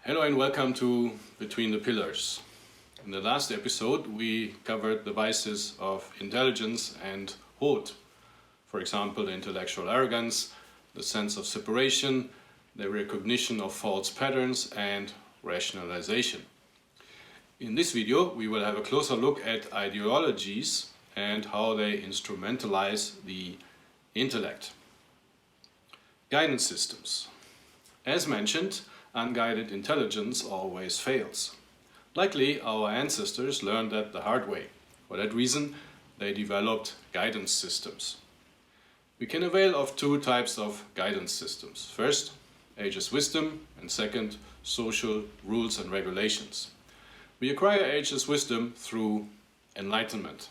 Hello and welcome to Between the Pillars. In the last episode we covered the vices of intelligence and Hood. For example, intellectual arrogance, the sense of separation, the recognition of false patterns and rationalization. In this video we will have a closer look at ideologies and how they instrumentalize the intellect. Guidance systems. As mentioned, unguided intelligence always fails. Likely our ancestors learned that the hard way. For that reason, they developed guidance systems. We can avail of two types of guidance systems. First, ageless wisdom, and second, social rules and regulations. We acquire ageless wisdom through enlightenment.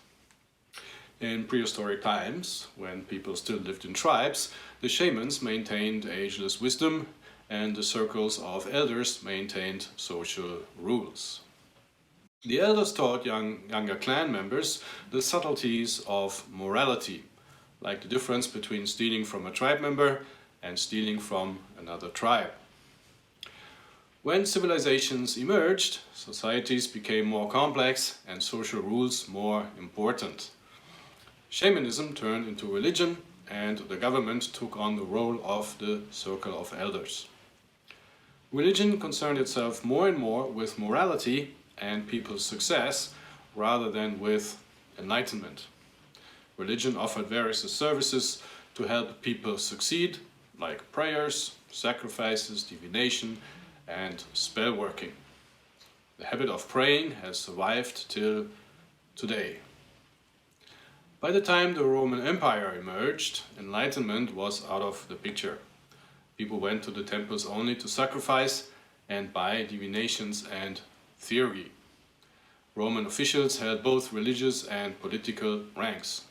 In prehistoric times, when people still lived in tribes, the shamans maintained ageless wisdom and the circles of elders maintained social rules. The elders taught younger clan members the subtleties of morality, like the difference between stealing from a tribe member and stealing from another tribe. When civilizations emerged, societies became more complex and social rules more important. Shamanism turned into religion and the government took on the role of the circle of elders. Religion concerned itself more and more with morality and people's success rather than with enlightenment. Religion offered various services to help people succeed, like prayers, sacrifices, divination, and spell working. The habit of praying has survived till today. By the time the Roman Empire emerged, enlightenment was out of the picture. People went to the temples only to sacrifice and buy divinations and theory. Roman officials held both religious and political ranks.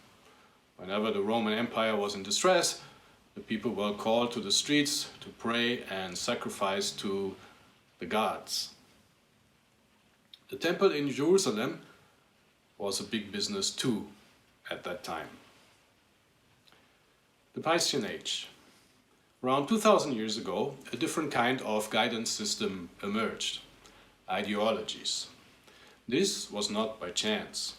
Whenever the Roman Empire was in distress, the people were called to the streets to pray and sacrifice to the gods. The temple in Jerusalem was a big business too at that time. The Piscean Age. Around 2000 years ago, a different kind of guidance system emerged: ideologies. This was not by chance.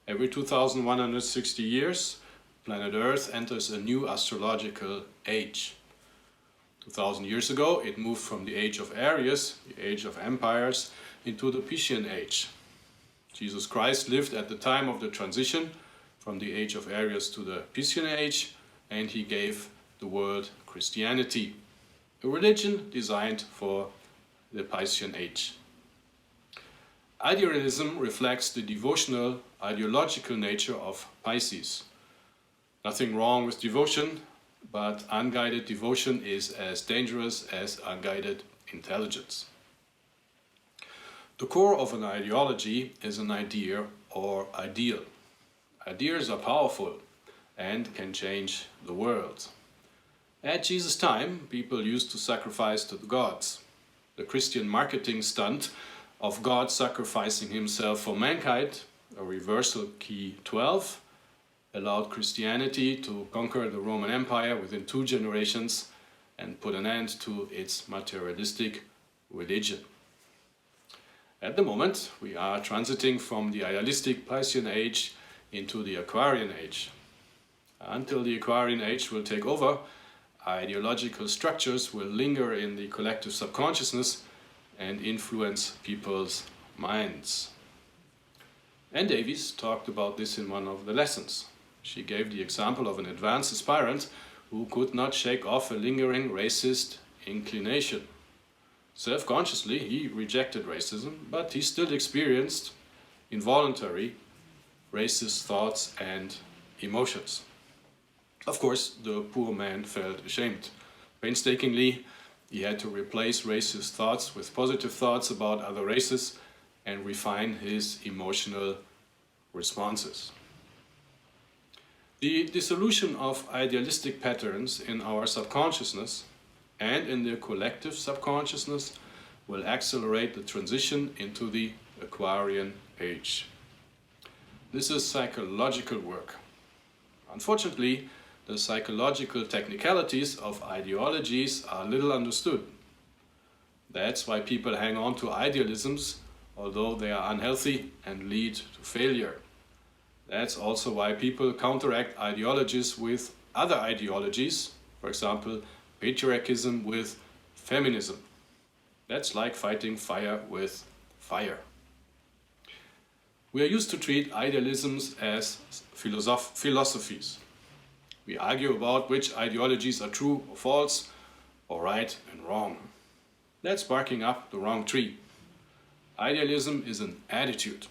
Every 2160 years, planet Earth enters a new astrological age. 2000 years ago, it moved from the age of Aries, the age of empires, into the Piscean Age. Jesus Christ lived at the time of the transition from the age of Aries to the Piscean Age, and he gave the world Christianity, a religion designed for the Piscean Age. Idealism reflects the devotional, ideological nature of Pisces. Nothing wrong with devotion, but unguided devotion is as dangerous as unguided intelligence. The core of an ideology is an idea or ideal. Ideas are powerful and can change the world. At Jesus' time, people used to sacrifice to the gods. The Christian marketing stunt of God sacrificing himself for mankind, a reversal key 12, allowed Christianity to conquer the Roman Empire within 2 generations and put an end to its materialistic religion. At the moment, we are transiting from the idealistic Piscean Age into the Aquarian Age. Until the Aquarian Age will take over, ideological structures will linger in the collective subconsciousness and influence people's minds. Anne Davies talked about this in one of the lessons. She gave the example of an advanced aspirant who could not shake off a lingering racist inclination. Self-consciously, he rejected racism, but he still experienced involuntary racist thoughts and emotions. Of course, the poor man felt ashamed. Painstakingly, he had to replace racist thoughts with positive thoughts about other races and refine his emotional responses. The dissolution of idealistic patterns in our subconsciousness and in the collective subconsciousness will accelerate the transition into the Aquarian Age. This is psychological work. Unfortunately, the psychological technicalities of ideologies are little understood. That's why people hang on to idealisms, although they are unhealthy and lead to failure. That's also why people counteract ideologies with other ideologies, for example, patriarchism with feminism. That's like fighting fire with fire. We are used to treat idealisms as philosophies. We argue about which ideologies are true or false, or right and wrong. That's barking up the wrong tree. Idealism is an attitude.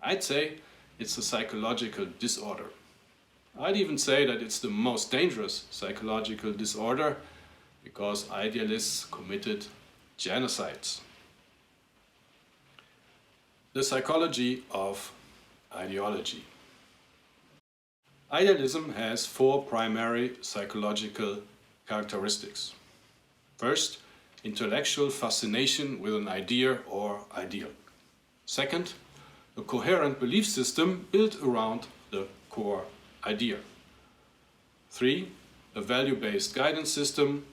I'd say it's a psychological disorder. I'd even say that it's the most dangerous psychological disorder because idealists committed genocides. The psychology of ideology. Idealism has four primary psychological characteristics. First, intellectual fascination with an idea or ideal. Second, a coherent belief system built around the core idea. 3, a value-based guidance system.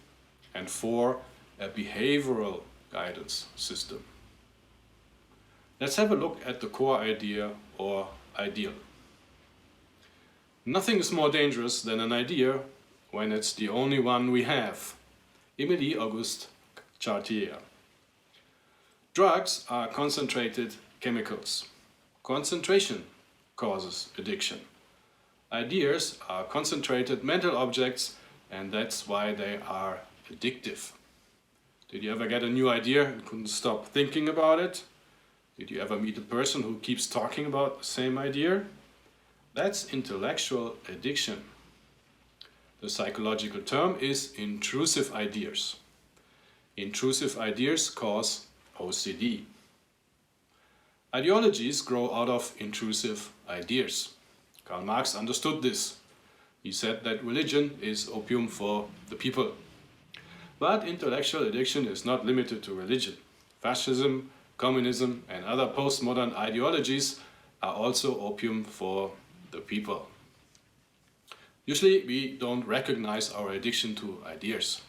And 4, a behavioral guidance system. Let's have a look at the core idea or ideal. Nothing is more dangerous than an idea when it's the only one we have. Émilie Auguste Chartier. Drugs are concentrated chemicals. Concentration causes addiction. Ideas are concentrated mental objects, and that's why they are addictive. Did you ever get a new idea and couldn't stop thinking about it? Did you ever meet a person who keeps talking about the same idea? That's intellectual addiction. The psychological term is intrusive ideas. Intrusive ideas cause OCD. Ideologies grow out of intrusive ideas. Karl Marx understood this. He said that religion is opium for the people. But intellectual addiction is not limited to religion. Fascism, communism, and other postmodern ideologies are also opium for the people. Usually we don't recognize our addiction to ideas.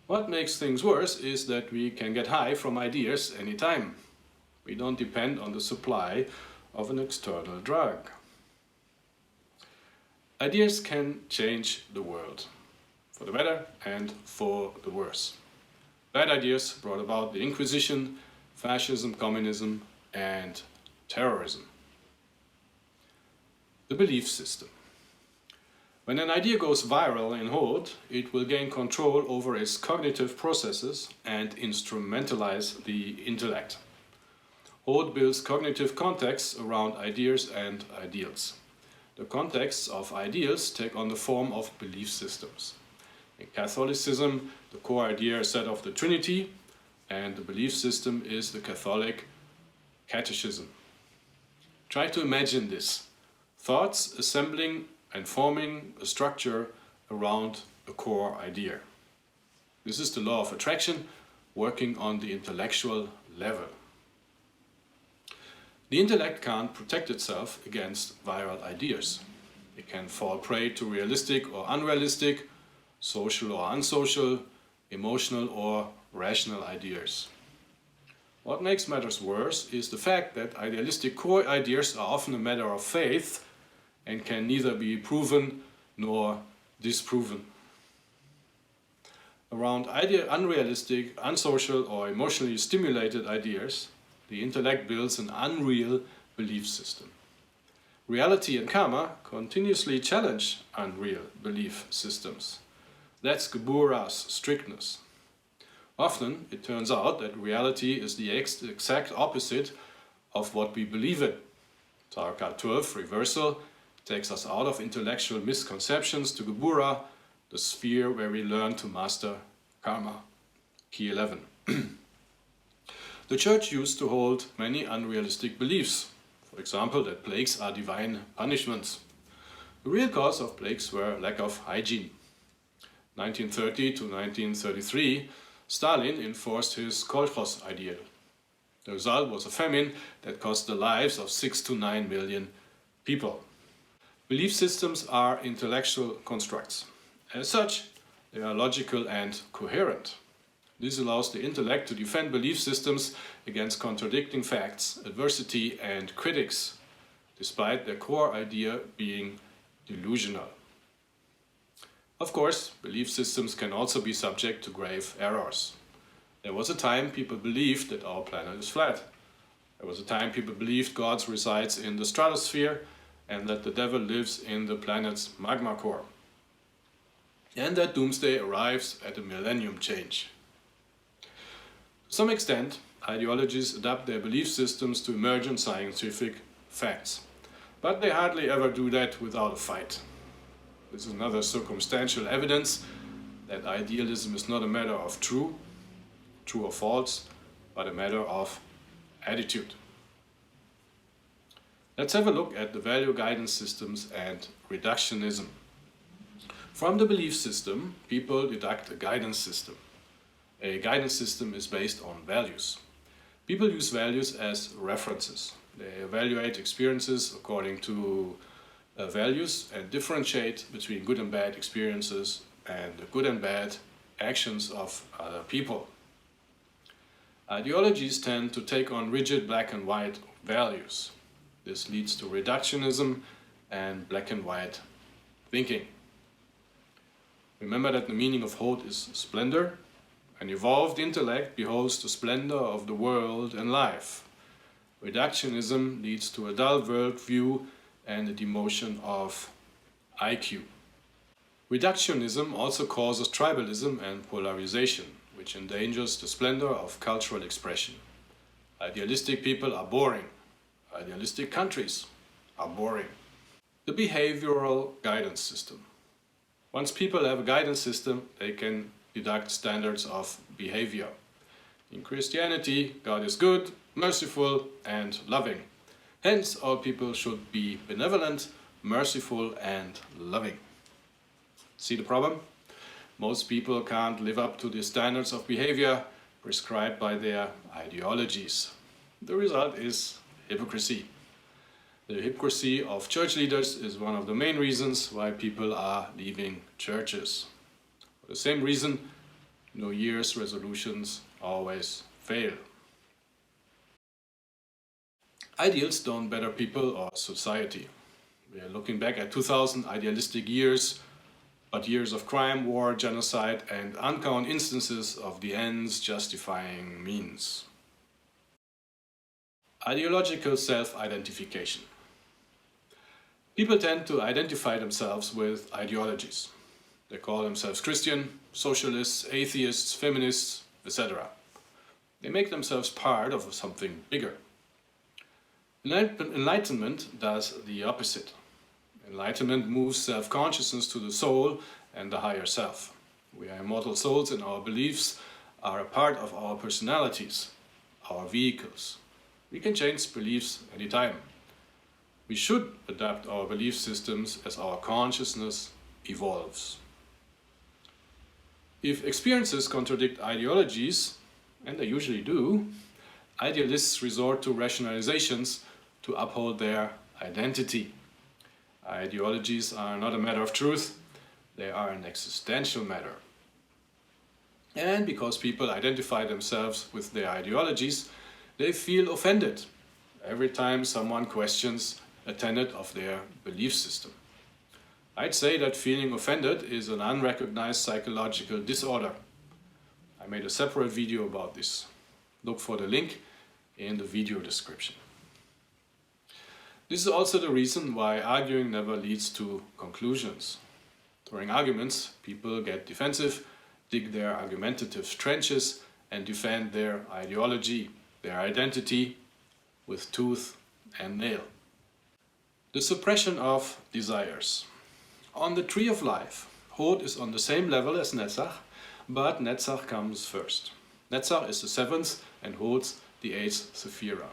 What makes things worse is that we can get high from ideas anytime. We don't depend on the supply of an external drug. Ideas can change the world, for the better and for the worse. Bad ideas brought about the Inquisition, fascism, communism, and terrorism. The belief system. When an idea goes viral in Hod, it will gain control over its cognitive processes and instrumentalize the intellect. Hod builds cognitive contexts around ideas and ideals. The contexts of ideals take on the form of belief systems. In Catholicism, the core idea is that of the Trinity, and the belief system is the Catholic Catechism. Try to imagine this. Thoughts assembling and forming a structure around a core idea. This is the law of attraction working on the intellectual level. The intellect can't protect itself against viral ideas. It can fall prey to realistic or unrealistic, social or unsocial, emotional or rational ideas. What makes matters worse is the fact that idealistic core ideas are often a matter of faith and can neither be proven nor disproven. Around unrealistic, unsocial or emotionally stimulated ideas, the intellect builds an unreal belief system. Reality and karma continuously challenge unreal belief systems. That's Gebura's strictness. Often it turns out that reality is the exact opposite of what we believe in. Tarka 12, reversal, takes us out of intellectual misconceptions to Gebura, the sphere where we learn to master karma. Key 11. The Church used to hold many unrealistic beliefs. For example, that plagues are divine punishments. The real cause of plagues were lack of hygiene. 1930 to 1933, Stalin enforced his kolkhoz ideal. The result was a famine that cost the lives of 6 to 9 million people. Belief systems are intellectual constructs. As such, they are logical and coherent. This allows the intellect to defend belief systems against contradicting facts, adversity and critics, despite their core idea being delusional. Of course, belief systems can also be subject to grave errors. There was a time people believed that our planet is flat. There was a time people believed God resides in the stratosphere and that the devil lives in the planet's magma core. And that doomsday arrives at the millennium change. To some extent, ideologies adapt their belief systems to emergent scientific facts. But they hardly ever do that without a fight. This is another circumstantial evidence that idealism is not a matter of true or false, but a matter of attitude. Let's have a look at the value guidance systems and reductionism. From the belief system, people deduct a guidance system. A guidance system is based on values. People use values as references. They evaluate experiences according to values and differentiate between good and bad experiences and the good and bad actions of other people. Ideologies tend to take on rigid black and white values. This leads to reductionism and black and white thinking. Remember that the meaning of Hod is splendor. An evolved intellect beholds the splendor of the world and life. Reductionism leads to a dull worldview and a demotion of IQ. Reductionism also causes tribalism and polarization, which endangers the splendor of cultural expression. Idealistic people are boring. Idealistic countries are boring. The behavioral guidance system. Once people have a guidance system, they can deduct standards of behavior. In Christianity, God is good, merciful and loving. Hence, all people should be benevolent, merciful and loving. See the problem? Most people can't live up to the standards of behavior prescribed by their ideologies. The result is hypocrisy. The hypocrisy of church leaders is one of the main reasons why people are leaving churches. For the same reason, New Year's resolutions always fail. Ideals don't better people or society. We are looking back at 2000 idealistic years, but years of crime, war, genocide and uncounted instances of the ends justifying means. Ideological self-identification. People tend to identify themselves with ideologies. They call themselves Christian, socialists, atheists, feminists, etc. They make themselves part of something bigger. Enlightenment does the opposite. Enlightenment moves self-consciousness to the soul and the higher self. We are immortal souls and our beliefs are a part of our personalities, our vehicles. We can change beliefs anytime. We should adapt our belief systems as our consciousness evolves. If experiences contradict ideologies, and they usually do, idealists resort to rationalizations to uphold their identity. Ideologies are not a matter of truth, they are an existential matter. And because people identify themselves with their ideologies, they feel offended every time someone questions a tenet of their belief system. I'd say that feeling offended is an unrecognized psychological disorder. I made a separate video about this. Look for the link in the video description. This is also the reason why arguing never leads to conclusions. During arguments, people get defensive, dig their argumentative trenches and defend their ideology, their identity, with tooth and nail. The suppression of desires. On the tree of life, Hod is on the same level as Netzach, but Netzach comes first. Netzach is the seventh and Hod the eighth Sephira.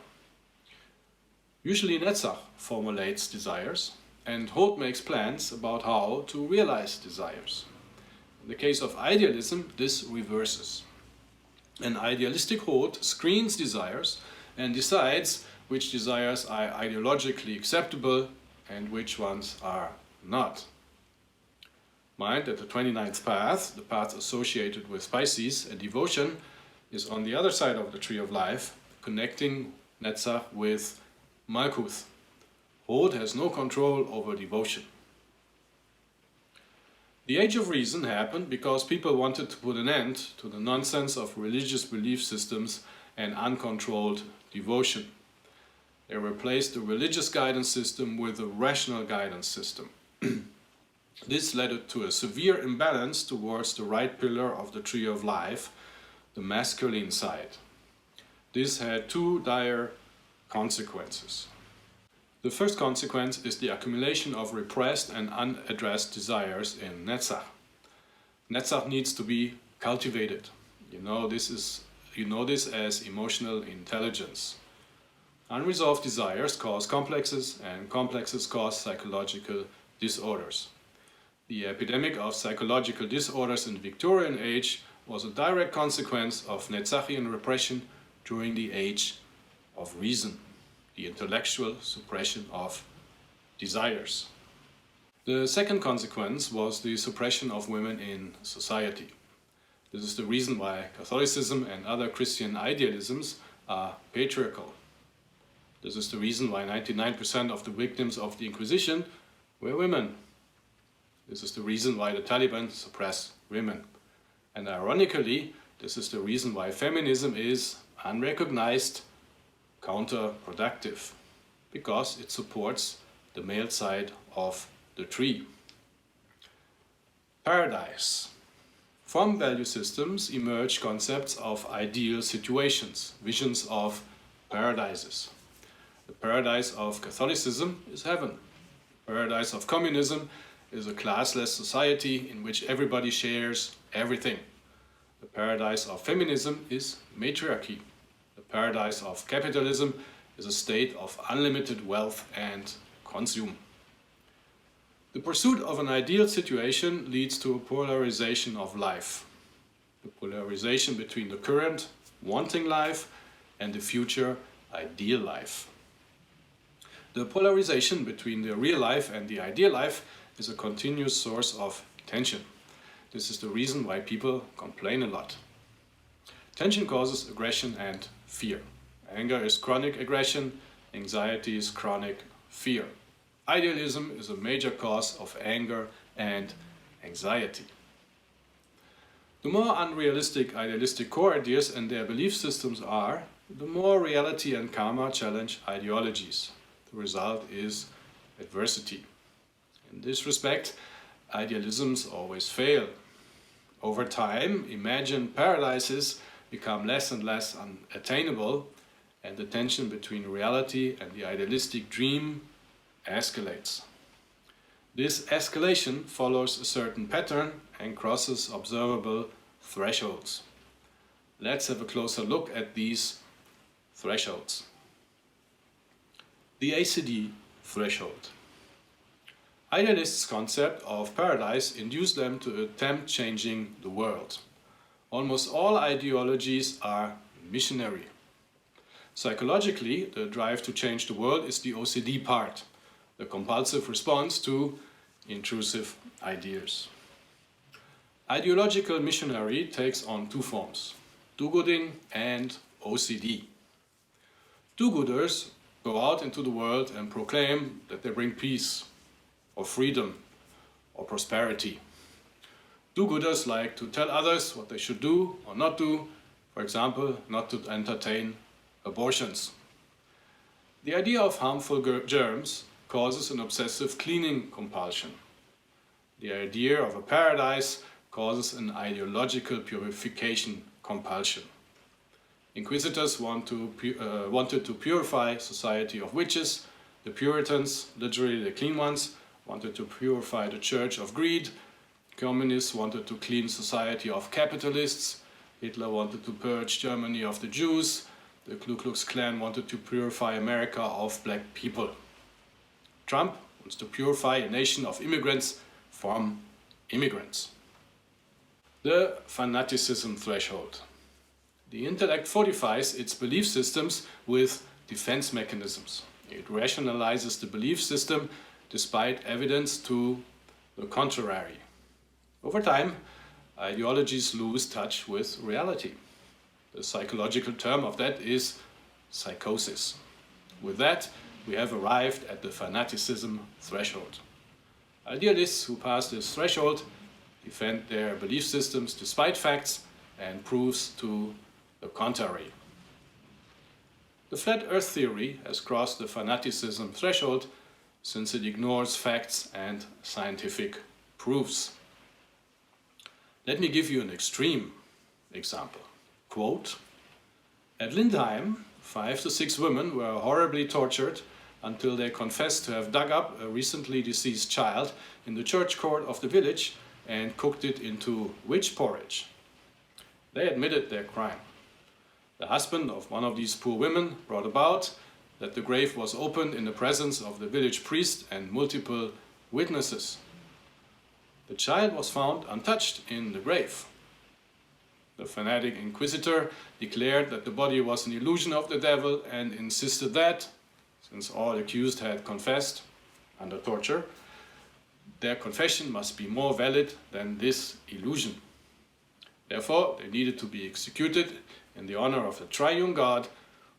Usually Netzach formulates desires and Hod makes plans about how to realize desires. In the case of idealism, this reverses. An idealistic Hod screens desires and decides which desires are ideologically acceptable and which ones are not. Mind that the 29th path, the path associated with Pisces and devotion, is on the other side of the tree of life, connecting Netzach with Malkuth. Hod has no control over devotion. The Age of Reason happened because people wanted to put an end to the nonsense of religious belief systems and uncontrolled devotion. They replaced the religious guidance system with a rational guidance system. This led to a severe imbalance towards the right pillar of the tree of life, the masculine side. This had two dire consequences. The first consequence is the accumulation of repressed and unaddressed desires in Netzach. Netzach needs to be cultivated. You know this as emotional intelligence. Unresolved desires cause complexes, and complexes cause psychological disorders. The epidemic of psychological disorders in the Victorian age was a direct consequence of Netzachian repression during the Age of Reason, the intellectual suppression of desires. The second consequence was the suppression of women in society. This is the reason why Catholicism and other Christian idealisms are patriarchal. This is the reason why 99% of the victims of the Inquisition were women. This is the reason why the Taliban suppress women. And ironically, this is the reason why feminism is unrecognized, counterproductive, because it supports the male side of the tree. Paradise. From value systems emerge concepts of ideal situations, visions of paradises. The paradise of Catholicism is heaven. The paradise of communism is a classless society in which everybody shares everything. The paradise of feminism is matriarchy. The paradise of capitalism is a state of unlimited wealth and consume. The pursuit of an ideal situation leads to a polarization of life. The polarization between the current, wanting life and the future, ideal life. The polarization between the real life and the ideal life is a continuous source of tension. This is the reason why people complain a lot. Tension causes aggression and fear. Anger is chronic aggression, anxiety is chronic fear. Idealism is a major cause of anger and anxiety. The more unrealistic idealistic core ideas and their belief systems are, the more reality and karma challenge ideologies. The result is adversity. In this respect, idealisms always fail. Over time, imagined paradises become less and less unattainable, and the tension between reality and the idealistic dream escalates. This escalation follows a certain pattern and crosses observable thresholds. Let's have a closer look at these thresholds. The ACD threshold. Idealists' concept of paradise induced them to attempt changing the world. Almost all ideologies are missionary. Psychologically, the drive to change the world is the OCD part, the compulsive response to intrusive ideas. Ideological missionary takes on two forms, do-gooding and OCD. Do-gooders go out into the world and proclaim that they bring peace, or freedom, or prosperity. Do-gooders like to tell others what they should do or not do, for example, not to entertain abortions. The idea of harmful germs causes an obsessive cleaning compulsion. The idea of a paradise causes an ideological purification compulsion. Inquisitors wanted to purify society of witches. The Puritans, literally the clean ones, wanted to purify the church of greed. Communists wanted to clean society of capitalists. Hitler wanted to purge Germany of the Jews. The Ku Klux Klan wanted to purify America of black people. Trump wants to purify a nation of immigrants from immigrants. The fanaticism threshold. The intellect fortifies its belief systems with defense mechanisms. It rationalizes the belief system despite evidence to the contrary. Over time, ideologies lose touch with reality. The psychological term of that is psychosis. With that, we have arrived at the fanaticism threshold. Idealists who pass this threshold defend their belief systems despite facts and proofs to the contrary. The flat earth theory has crossed the fanaticism threshold since it ignores facts and scientific proofs. Let me give you an extreme example. Quote, "At Lindheim, 5 to 6 women were horribly tortured until they confessed to have dug up a recently deceased child in the church court of the village and cooked it into witch porridge. They admitted their crime. The husband of one of these poor women brought about that the grave was opened in the presence of the village priest and multiple witnesses. The child was found untouched in the grave. The fanatic inquisitor declared that the body was an illusion of the devil and insisted that, since all accused had confessed under torture, their confession must be more valid than this illusion. Therefore, they needed to be executed in the honor of the triune God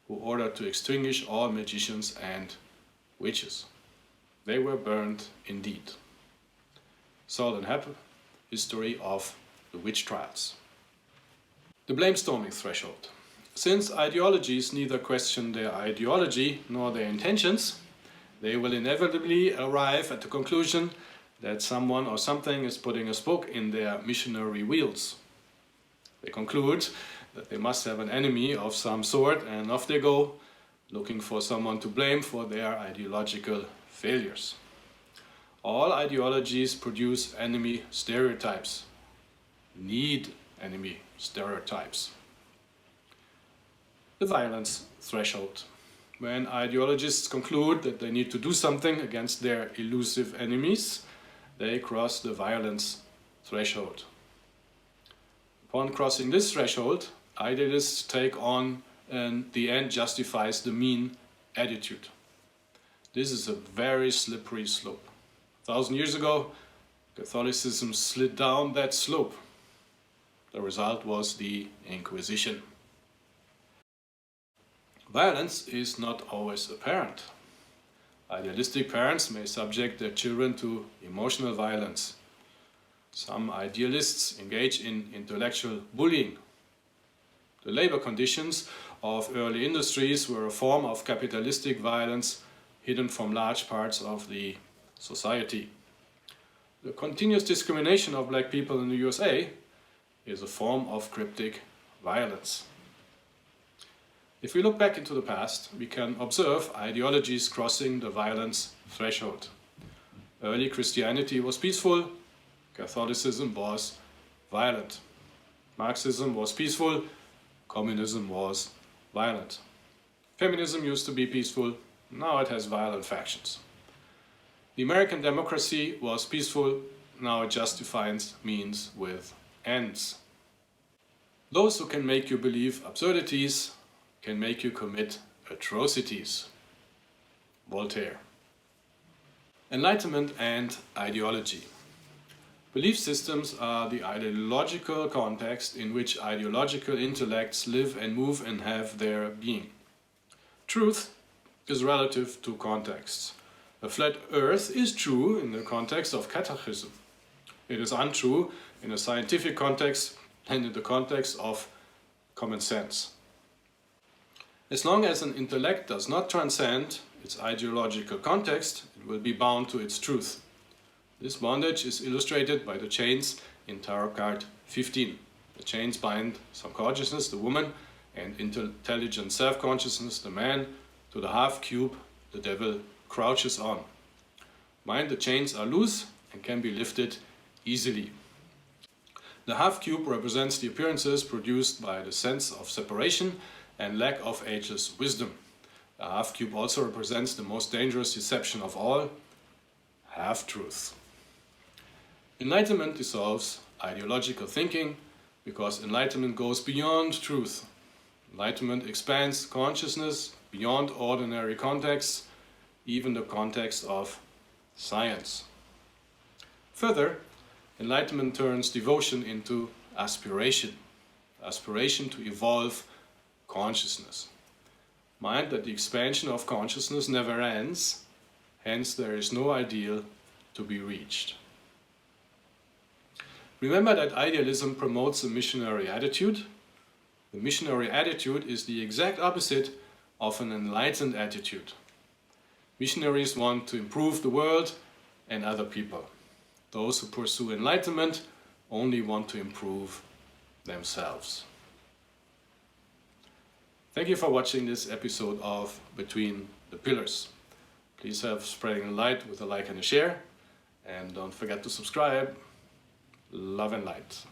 who ordered to extinguish all magicians and witches. They were burned indeed." Saul and Hep, History of the Witch Trials. The blamestorming threshold. Since ideologies neither question their ideology nor their intentions, they will inevitably arrive at the conclusion that someone or something is putting a spoke in their missionary wheels. They conclude that they must have an enemy of some sort, and off they go, looking for someone to blame for their ideological failures. All ideologies produce enemy stereotypes, need enemy stereotypes. The violence threshold. When ideologists conclude that they need to do something against their elusive enemies, they cross the violence threshold. Upon crossing this threshold, idealists take on an "the end justifies the mean" attitude. This is a very slippery slope. 1,000 years ago, Catholicism slid down that slope. The result was the Inquisition. Violence is not always apparent. Idealistic parents may subject their children to emotional violence. Some idealists engage in intellectual bullying. The labor conditions of early industries were a form of capitalistic violence hidden from large parts of the society. The continuous discrimination of black people in the USA is a form of cryptic violence. If we look back into the past, we can observe ideologies crossing the violence threshold. Early Christianity was peaceful, Catholicism was violent. Marxism was peaceful, communism was violent. Feminism used to be peaceful, now it has violent factions. The American democracy was peaceful, now it just defines means with ends. Those who can make you believe absurdities can make you commit atrocities. Voltaire. Enlightenment and ideology. Belief systems are the ideological context in which ideological intellects live and move and have their being. Truth is relative to contexts. A flat earth is true in the context of catechism. It is untrue in a scientific context and in the context of common sense. As long as an intellect does not transcend its ideological context, it will be bound to its truth. This bondage is illustrated by the chains in Tarot card 15. The chains bind subconsciousness, the woman, and intelligent self-consciousness, the man, to the half cube the devil crouches on. Mind the chains are loose and can be lifted easily. The half cube represents the appearances produced by the sense of separation and lack of ageless wisdom. The half cube also represents the most dangerous deception of all, half-truth. Enlightenment dissolves ideological thinking because enlightenment goes beyond truth. Enlightenment expands consciousness beyond ordinary contexts, even the context of science. Further, Enlightenment turns devotion into aspiration. Aspiration to evolve consciousness. Mind that the expansion of consciousness never ends, hence there is no ideal to be reached. Remember that idealism promotes a missionary attitude. The missionary attitude is the exact opposite of an enlightened attitude. Missionaries want to improve the world and other people. Those who pursue enlightenment only want to improve themselves. Thank you for watching this episode of Between the Pillars. Please help spreading the light with a like and a share. And don't forget to subscribe. Love and light.